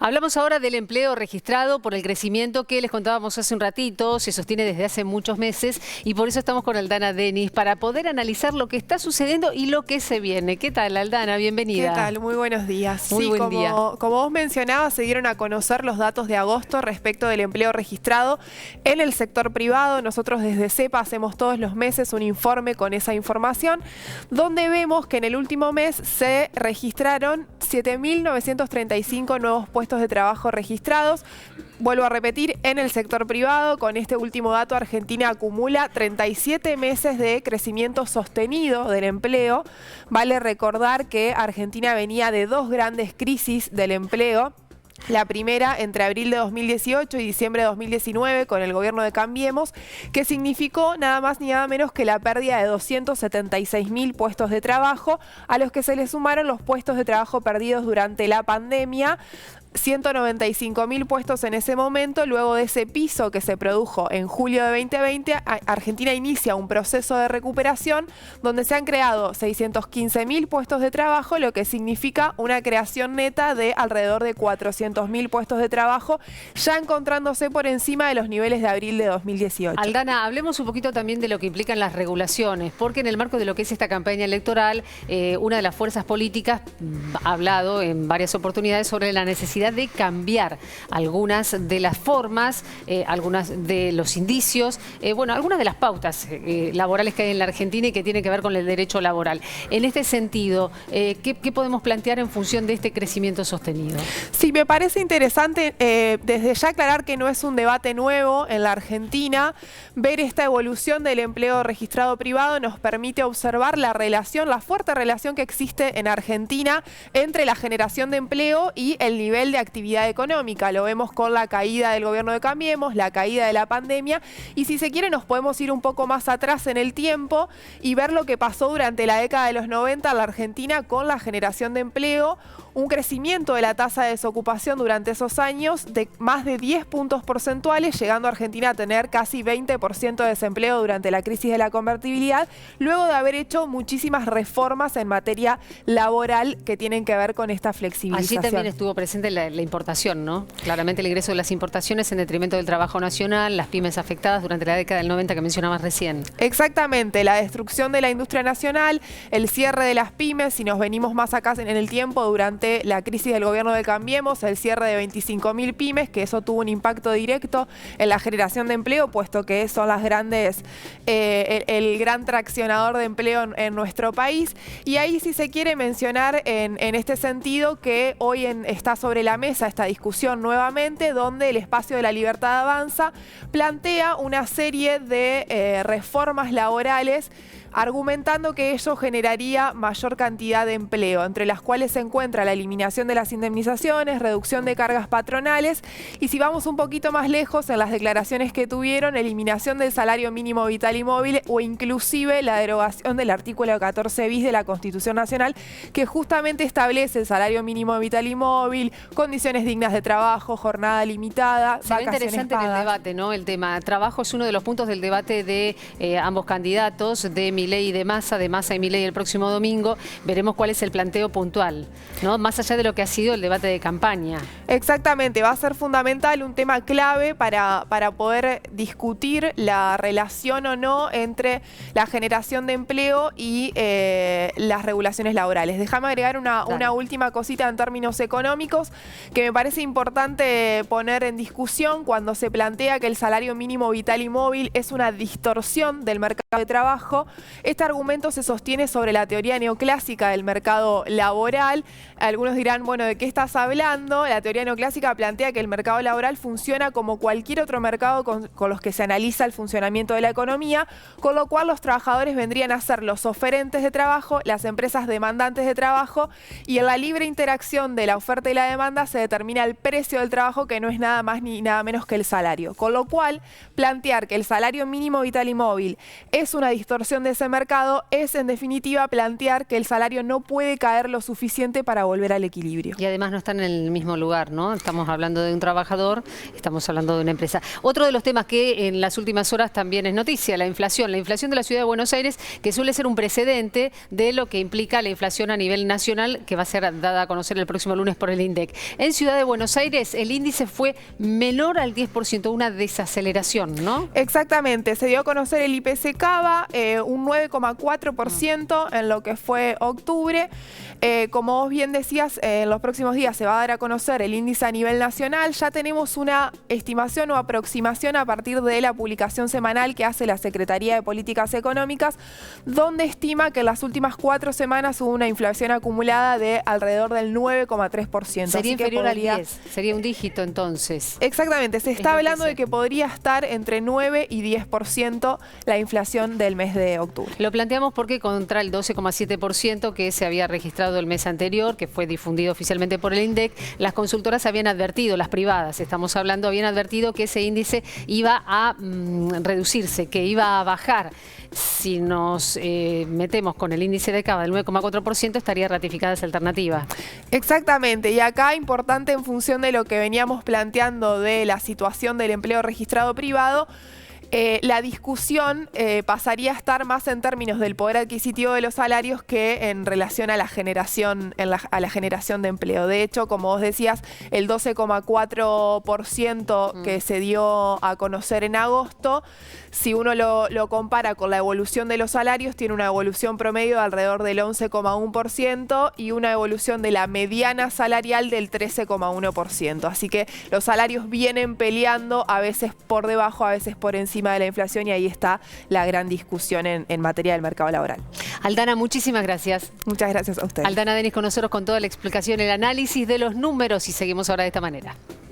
Hablamos ahora del empleo registrado por el crecimiento que les contábamos hace un ratito, se sostiene desde hace muchos meses y por eso estamos con Aldana Denis para poder analizar lo que está sucediendo y lo que se viene. ¿Qué tal, Aldana? Bienvenida. ¿Qué tal? Muy buenos días. Muy buen día. Como vos mencionabas, se dieron a conocer los datos de agosto respecto del empleo registrado en el sector privado. Nosotros desde CEPA hacemos todos los meses un informe con esa información, donde vemos que en el último mes se registraron 7.935 nuevos puestos de trabajo registrados. Vuelvo a repetir, en el sector privado, con este último dato, Argentina acumula 37 meses de crecimiento sostenido del empleo. Vale recordar que Argentina venía de dos grandes crisis del empleo. La primera entre abril de 2018 y diciembre de 2019 con el gobierno de Cambiemos, que significó nada más ni nada menos que la pérdida de 276.000 puestos de trabajo, a los que se le sumaron los puestos de trabajo perdidos durante la pandemia. 195.000 puestos en ese momento. Luego de ese piso que se produjo en julio de 2020, Argentina inicia un proceso de recuperación donde se han creado 615.000 puestos de trabajo, lo que significa una creación neta de alrededor de 400.000 puestos de trabajo, ya encontrándose por encima de los niveles de abril de 2018. Aldana, hablemos un poquito también de lo que implican las regulaciones, porque en el marco de lo que es esta campaña electoral, una de las fuerzas políticas ha hablado en varias oportunidades sobre la necesidad de cambiar algunas de las formas, algunas de los indicios, algunas de las pautas laborales que hay en la Argentina y que tienen que ver con el derecho laboral. En este sentido, ¿qué podemos plantear en función de este crecimiento sostenido? Sí, me parece interesante desde ya aclarar que no es un debate nuevo en la Argentina. Ver esta evolución del empleo registrado privado nos permite observar la fuerte relación que existe en Argentina entre la generación de empleo y el nivel de actividad económica. Lo vemos con la caída del gobierno de Cambiemos, la caída de la pandemia, y si se quiere nos podemos ir un poco más atrás en el tiempo y ver lo que pasó durante la década de los 90 en la Argentina con la generación de empleo, un crecimiento de la tasa de desocupación durante esos años de más de 10 puntos porcentuales, llegando a Argentina a tener casi 20% de desempleo durante la crisis de la convertibilidad, luego de haber hecho muchísimas reformas en materia laboral que tienen que ver con esta flexibilización. Allí también estuvo presente la importación, ¿no? Claramente el ingreso de las importaciones en detrimento del trabajo nacional, las pymes afectadas durante la década del 90 que mencionabas recién. Exactamente, la destrucción de la industria nacional, el cierre de las pymes, si nos venimos más acá en el tiempo, durante la crisis del gobierno de Cambiemos, el cierre de 25.000 pymes, que eso tuvo un impacto directo en la generación de empleo, puesto que son las grandes, el gran traccionador de empleo en nuestro país. Y ahí si se quiere mencionar en este sentido que hoy está sobre la mesa esta discusión nuevamente, donde el Espacio de la Libertad Avanza plantea una serie de reformas laborales, argumentando que ello generaría mayor cantidad de empleo, entre las cuales se encuentra la eliminación de las indemnizaciones, reducción de cargas patronales y, si vamos un poquito más lejos en las declaraciones que tuvieron, eliminación del salario mínimo vital y móvil o inclusive la derogación del artículo 14 bis de la Constitución Nacional, que justamente establece el salario mínimo vital y móvil, condiciones dignas de trabajo, jornada limitada, se ve interesante pagas. En el debate, ¿no? El tema trabajo es uno de los puntos del debate de ambos candidatos, de Milei y de Massa y Milei el próximo domingo. Veremos cuál es el planteo puntual, ¿no? Más allá de lo que ha sido el debate de campaña. Exactamente, va a ser fundamental, un tema clave para poder discutir la relación o no entre la generación de empleo y las regulaciones laborales. Déjame agregar una última cosita en términos económicos que me parece importante poner en discusión cuando se plantea que el salario mínimo vital y móvil es una distorsión del mercado de trabajo. Este argumento se sostiene sobre la teoría neoclásica del mercado laboral. Algunos dirán, bueno, ¿de qué estás hablando? La teoría neoclásica plantea que el mercado laboral funciona como cualquier otro mercado con los que se analiza el funcionamiento de la economía, con lo cual los trabajadores vendrían a ser los oferentes de trabajo, las empresas demandantes de trabajo, y en la libre interacción de la oferta y la demanda se determina el precio del trabajo, que no es nada más ni nada menos que el salario. Con lo cual, plantear que el salario mínimo vital y móvil es una distorsión de ese mercado es, en definitiva, plantear que el salario no puede caer lo suficiente para volver al equilibrio. Y además no están en el mismo lugar, ¿no? Estamos hablando de un trabajador, estamos hablando de una empresa. Otro de los temas que en las últimas horas también es noticia, la inflación. La inflación de la Ciudad de Buenos Aires, que suele ser un precedente de lo que implica la inflación a nivel nacional, que va a ser dada a conocer el próximo lunes por el INDEC. En Ciudad de Buenos Aires el índice fue menor al 10%, una desaceleración, ¿no? Exactamente, se dio a conocer el IPC Cava, un 9,4% en lo que fue octubre. Como vos bien decías, en los próximos días se va a dar a conocer el índice a nivel nacional. Ya tenemos una estimación o aproximación a partir de la publicación semanal que hace la Secretaría de Políticas Económicas, donde estima que en las últimas 4 semanas hubo una inflación acumulada de alrededor del 9,3%. Sería inferior al 10, sería un dígito entonces. Exactamente, se está hablando de que podría estar entre 9 y 10% la inflación del mes de octubre. Lo planteamos porque contra el 12,7% que se había registrado el mes anterior, que fue difundido oficialmente por el INDEC, las consultoras habían advertido, las privadas, estamos hablando, habían advertido que ese índice iba a reducirse, que iba a bajar. Si nos metemos con el índice de Cava del 9,4%, estaría ratificada esa alternativa. Exactamente, y acá importante en función de lo que veníamos planteando de la situación del empleo registrado privado, la discusión pasaría a estar más en términos del poder adquisitivo de los salarios que en relación a la generación, a la generación de empleo. De hecho, como vos decías, el 12,4% que se dio a conocer en agosto, si uno lo compara con la evolución de los salarios, tiene una evolución promedio de alrededor del 11,1% y una evolución de la mediana salarial del 13,1%. Así que los salarios vienen peleando, a veces por debajo, a veces por encima de la inflación, y ahí está la gran discusión en materia del mercado laboral. Aldana, muchísimas gracias. Muchas gracias a ustedes. Aldana Denis con nosotros con toda la explicación, el análisis de los números, y seguimos ahora de esta manera.